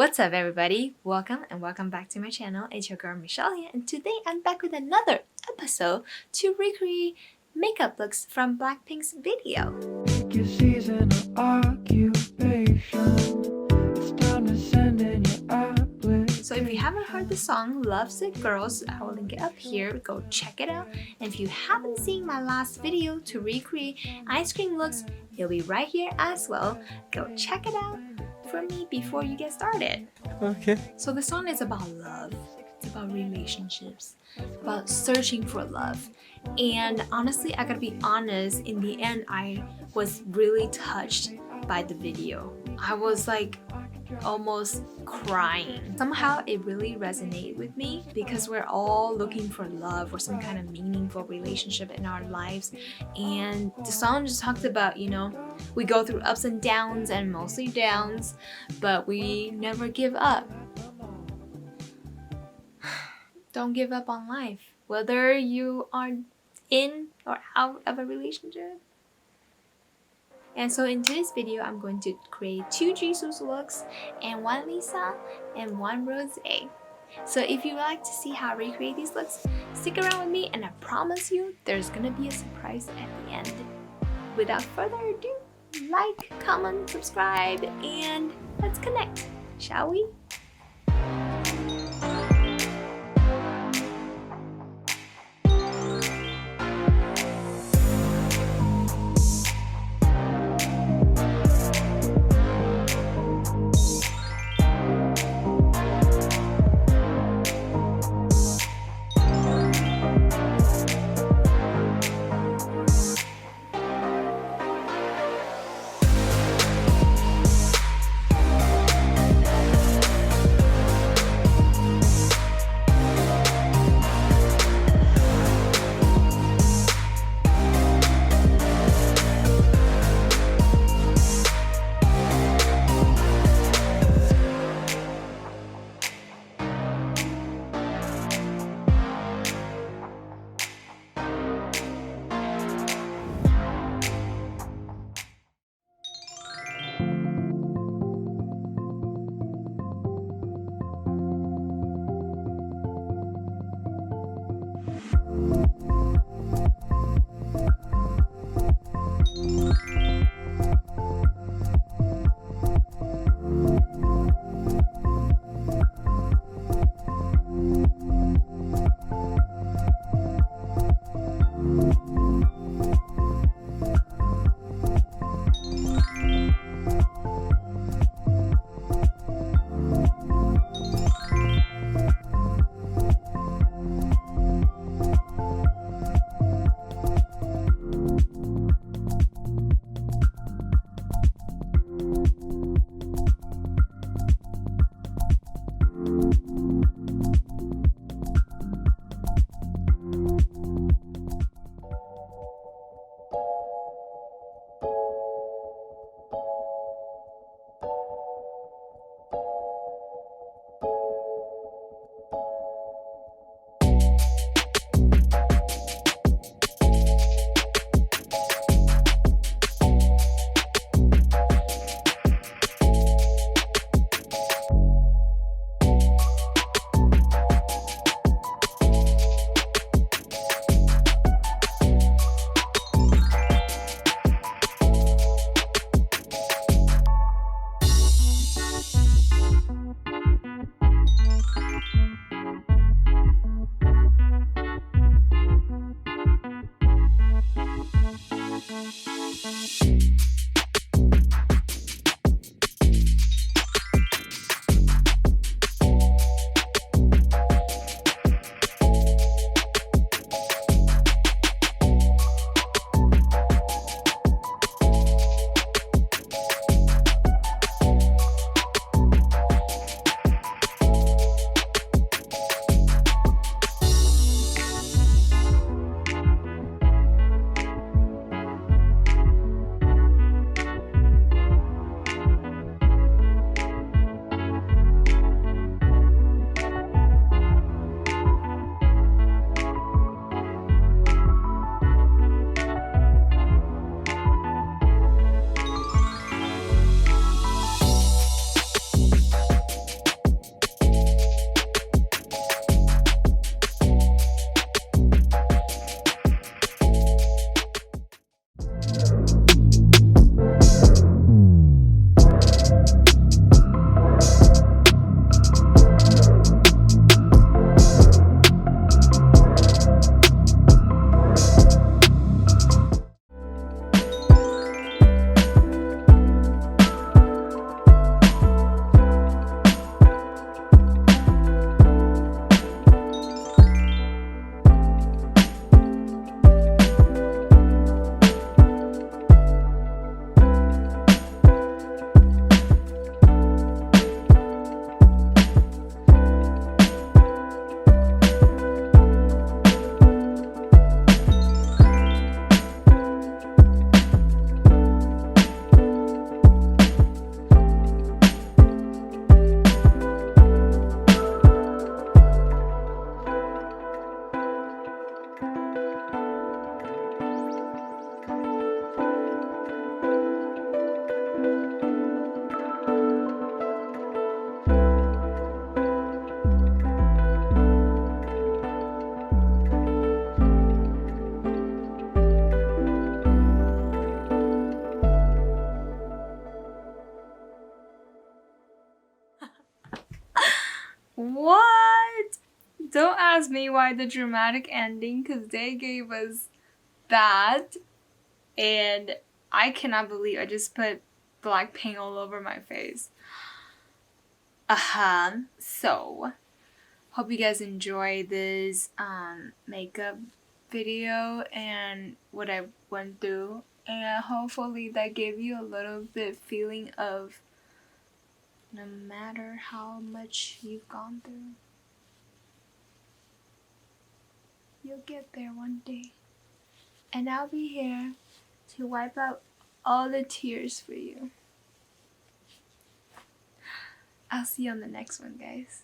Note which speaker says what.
Speaker 1: What's up everybody? Welcome back to my channel. It's your girl Michelle here, and today I'm back with another episode to recreate makeup looks from BLACKPINK's video.
Speaker 2: Your season of occupation. It's time to send in your application.
Speaker 1: So if you haven't heard the song Lovesick Girls, I will link it up here. Go check it out. And if you haven't seen my last video to recreate ice cream looks, it'll be right here as well. Go check it out for me before you get started.
Speaker 2: Okay.
Speaker 1: So the song is about love. It's about relationships, about searching for love. And honestly, I gotta be honest, in the end, I was really touched by the video. I was like almost crying. Somehow it really resonated with me because we're all looking for love or some kind of meaningful relationship in our lives. And the song just talked about, you know, we go through ups and downs, and mostly downs, but we never give up. Don't give up on life, whether you are in or out of a relationship. And so in today's video, I'm going to create 2 Jisoo's looks and 1 Lisa and 1 Rosé. So if you would like to see how I recreate these looks, stick around with me, and I promise you there's gonna be a surprise at the end. Without further ado, like, comment, subscribe, and let's connect, shall we? What? Don't ask me why the dramatic ending, because they gave us that. And I cannot believe I just put BLACKPINK all over my face. So, hope you guys enjoy this makeup video and what I went through. And hopefully that gave you a little bit feeling of no matter how much you've gone through, you'll get there one day. And I'll be here to wipe out all the tears for you. I'll see you on the next one, guys.